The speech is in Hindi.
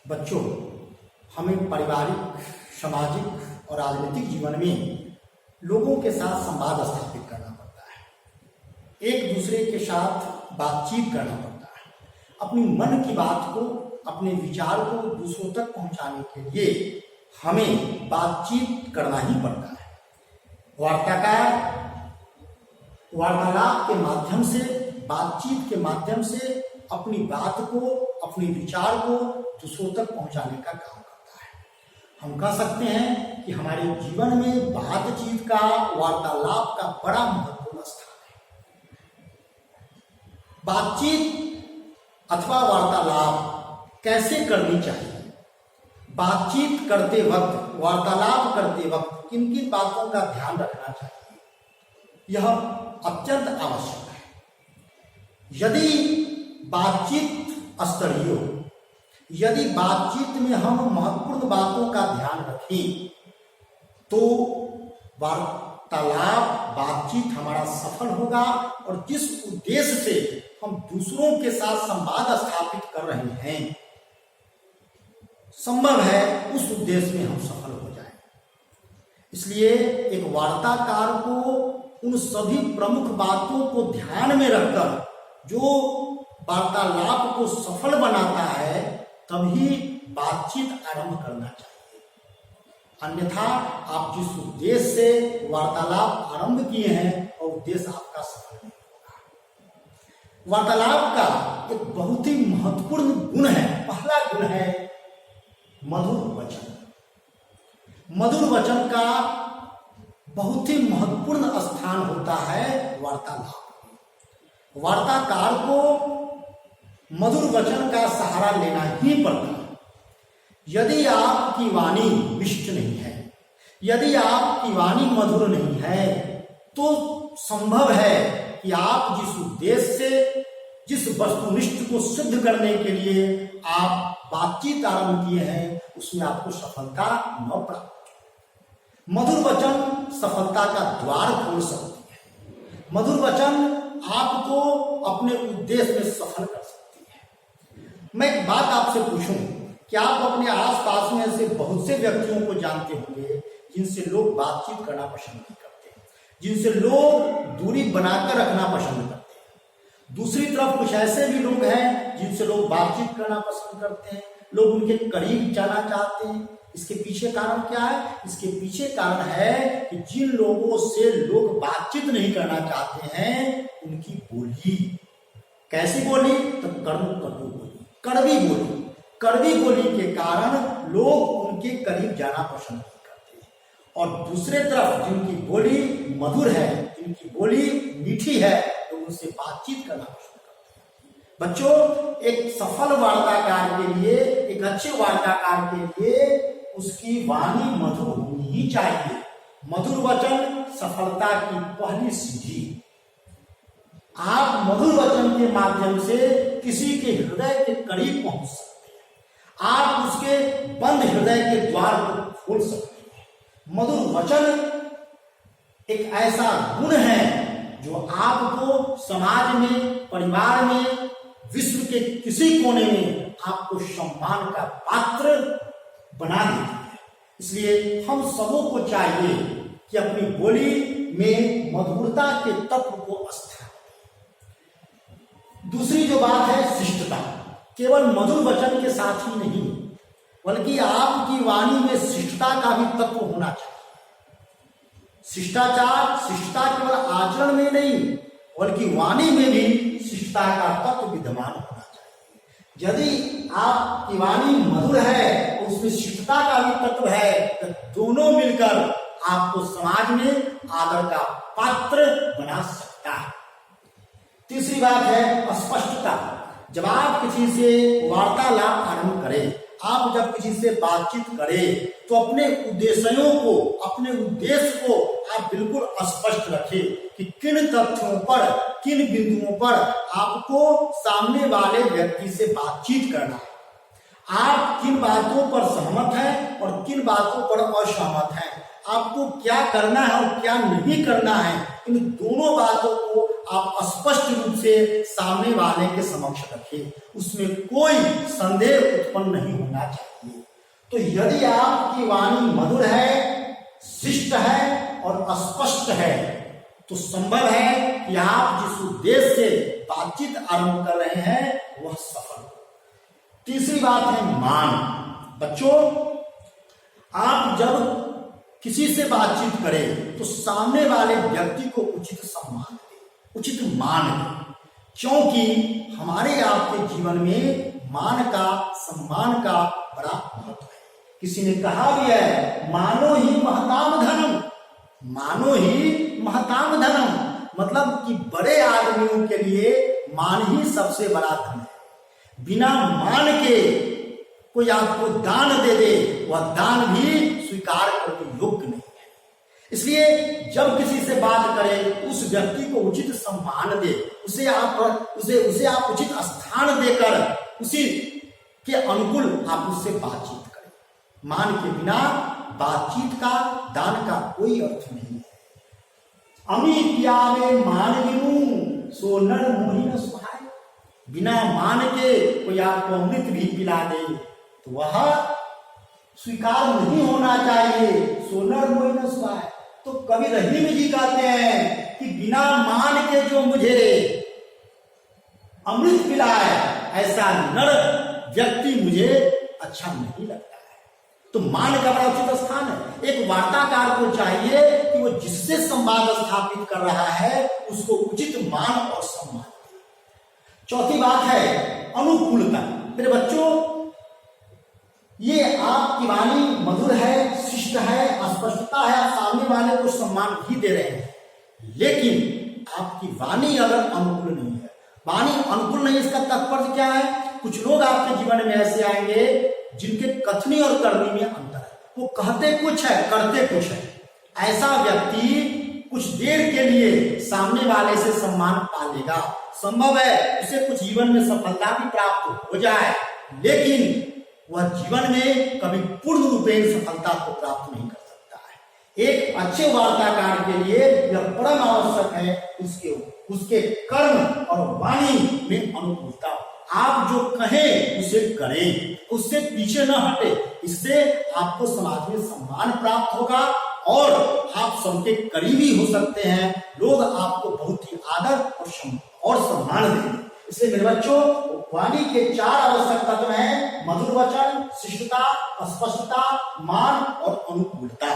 बच्चों, हमें पारिवारिक, सामाजिक और राजनीतिक जीवन में लोगों के साथ संवाद स्थापित करना पड़ता है, एक दूसरे के साथ बातचीत करना पड़ता है। अपनी मन की बात को, अपने विचार को दूसरों तक पहुंचाने के लिए हमें बातचीत करना ही पड़ता है। वार्तालाप के माध्यम से, बातचीत के माध्यम से अपनी बात को, अपने विचार को दूसरों तक पहुंचाने का काम करता है। हम कह सकते हैं कि हमारे जीवन में बातचीत का, वार्तालाप का बड़ा महत्वपूर्ण स्थान है। बातचीत अथवा वार्तालाप कैसे करनी चाहिए? बातचीत करते वक्त, वार्तालाप करते वक्त किन किन बातों का ध्यान रखना चाहिए, यह अत्यंत आवश्यक है। यदि बातचीत स्तरीय हो, यदि बातचीत में हम महत्वपूर्ण बातों का ध्यान रखें तो वार्तालाप, बातचीत हमारा सफल होगा और जिस उद्देश्य से हम दूसरों के साथ संवाद स्थापित कर रहे हैं, संभव है उस उद्देश्य में हम सफल हो जाएं। इसलिए एक वार्ताकार को उन सभी प्रमुख बातों को ध्यान में रखकर जो वार्तालाप को सफल बनाता है, तभी बातचीत आरंभ करना चाहिए। अन्यथा आप जिस उद्देश्य से वार्तालाप आरंभ किए हैं और उद्देश्य आपका सफल नहीं होगा। वार्तालाप का एक बहुत ही महत्वपूर्ण गुण है, पहला गुण है मधुर वचन। मधुर वचन का बहुत ही महत्वपूर्ण स्थान होता है वार्तालाप में। वार्ताकार को मधुर वचन का सहारा लेना ही पड़ता है। यदि आपकी वाणी मिष्ट नहीं है, यदि आपकी वाणी मधुर नहीं है, तो संभव है कि आप जिस उद्देश्य से, जिस वस्तुनिष्ठ को सिद्ध करने के लिए आप बातचीत आरंभ किए हैं, उसमें आपको सफलता न प्राप्त हो। मधुर वचन सफलता का द्वार खोल सकती है। मधुर वचन आपको अपने उद्देश्य में सफल कर सकती है। मैं एक बात आपसे पूछूं कि आप अपने आसपास में ऐसे बहुत से व्यक्तियों को जानते होंगे जिनसे लोग बातचीत करना पसंद नहीं करते, जिनसे लोग दूरी बनाकर रखना पसंद करते हैं। दूसरी तरफ कुछ ऐसे भी लोग हैं जिनसे लोग बातचीत करना पसंद करते हैं, लोग उनके करीब जाना चाहते हैं। इसके पीछे कारण क्या है? इसके पीछे कारण है कि जिन लोगों से लोग बातचीत नहीं करना चाहते हैं, उनकी बोली कैसी बोली? तो कटु बोली, कड़वी बोली। कड़वी बोली के कारण लोग उनके करीब जाना पसंद नहीं करते। और दूसरे तरफ जिनकी बोली मधुर है, जिनकी बोली मीठी है, तो उनसे बातचीत करना पसंद करते हैं। बच्चों, एक सफल वार्ताकार के लिए, एक अच्छे वार्ताकार के लिए उसकी वाणी मधुर होनी ही चाहिए। मधुर वचन सफलता की पहली सीढ़ी। आप मधुर वचन के माध्यम से किसी के हृदय के करीब पहुंच सकते हैं। आप उसके बंद हृदय के द्वार को खोल सकते हैं। मधुर वचन एक ऐसा गुण है जो आपको समाज में, परिवार में, विश्व के किसी कोने में आपको सम्मान का पात्र बना देती है। इसलिए हम सबों को चाहिए कि अपनी बोली में मधुरता के तत्व को स्थापित। दूसरी जो बात है शिष्टता। केवल मधुर वचन के साथ ही नहीं, बल्कि आपकी वाणी में शिष्टता का भी तत्व होना चाहिए। शिष्टाचार, शिष्टता केवल आचरण में नहीं, बल्कि वाणी में भी शिष्टता का तत्व विद्यमान होना चाहिए। यदि आपकी वाणी मधुर है और उसमें शिष्टता का भी तत्व है, तो दोनों मिलकर आपको समाज में आदर का पात्र बना सकता है। तीसरी बात है स्पष्टता। जब आप किसी से वार्तालाप आरंभ करें, आप जब किसी से बातचीत करें, तो अपने उद्देश्यों को, अपने उद्देश्य को आप बिल्कुल स्पष्ट रखें कि किन तथ्यों पर, किन बिंदुओं पर आपको सामने वाले व्यक्ति से बातचीत करना है। आप किन बातों पर सहमत हैं और किन बातों पर असहमत हैं, आपको क्या करना है और क्या नहीं करना है, इन दोनों बातों को आप स्पष्ट रूप से सामने वाले के समक्ष रखें, उसमें कोई संदेह उत्पन्न नहीं होना चाहिए। तो यदि आपकी वाणी मधुर है, शिष्ट है और स्पष्ट है, तो संभव है कि आप जिस उद्देश्य से बातचीत आरंभ कर रहे हैं वह सफल हो। तीसरी बात है मान। बच्चों, आप जब किसी से बातचीत करें तो सामने वाले व्यक्ति को उचित सम्मान दें, उचित मान दें, क्योंकि हमारे आपके जीवन में मान का, सम्मान का बड़ा महत्व है। किसी ने कहा भी है, मानो ही महताम धनम, मानो ही महताम धनम, मतलब कि बड़े आदमियों के लिए मान ही सबसे बड़ा धन है। बिना मान के कोई आपको दान दे दे, वह दान भी स्वीकार करने योग्य नहीं है। इसलिए जब किसी से बात करें, उस व्यक्ति को उचित सम्मान दे, उसे आप उचित स्थान देकर उसी के अनुकूल आप उससे बातचीत करें। मान के बिना बातचीत का, दान का कोई अर्थ नहीं है। अमी पियावे मान गिनू सो नर मोहि न सुहाए। बिना मान के कोई आपको अमृत भी पिला दे तो वह स्वीकार नहीं होना चाहिए। सो नर मोहि न सुहाए। तो कवि रहीम जी कहते हैं कि बिना मान के जो मुझे अमृत पिलाए, ऐसा नर व्यक्ति मुझे अच्छा नहीं लगता। तो मान का बड़ा उचित स्थान है। एक वार्ताकार को चाहिए कि वो जिससे संवाद स्थापित कर रहा है उसको उचित मान और सम्मान दे। चौथी बात है अनुकूलता। मेरे बच्चों, ये आपकी वाणी मधुर है, शिष्ट है, स्पष्टता है, आप सामने वाले को सम्मान भी दे रहे हैं, लेकिन आपकी वाणी अगर अनुकूल नहीं है, वाणी अनुकूल नहीं, इसका तात्पर्य क्या है? कुछ लोग आपके जीवन में ऐसे आएंगे जिनके कथनी और करनी में अंतर है। वो कहते कुछ है, करते कुछ है। ऐसा व्यक्ति कुछ देर के लिए सामने वाले से सम्मान पा लेगा, संभव है उसे कुछ जीवन में सफलता भी प्राप्त हो जाए, लेकिन वह जीवन में कभी पूर्ण रूपेण सफलता को प्राप्त नहीं कर सकता है। एक अच्छे वार्ताकार के लिए यह परम आवश्यक है उसके कर्म और वाणी में अनुकूलता। आप जो कहें उसे करें, उससे पीछे न हटे। इससे आपको समाज में सम्मान प्राप्त होगा और आप सबके करीबी हो सकते हैं। लोग आपको बहुत ही आदर और सम्मान देंगे। इसलिए मेरे बच्चों, वाणी के 4 आवश्यक तत्व हैं: मधुर वचन, शिष्टता, स्पष्टता, मान और अनुकूलता।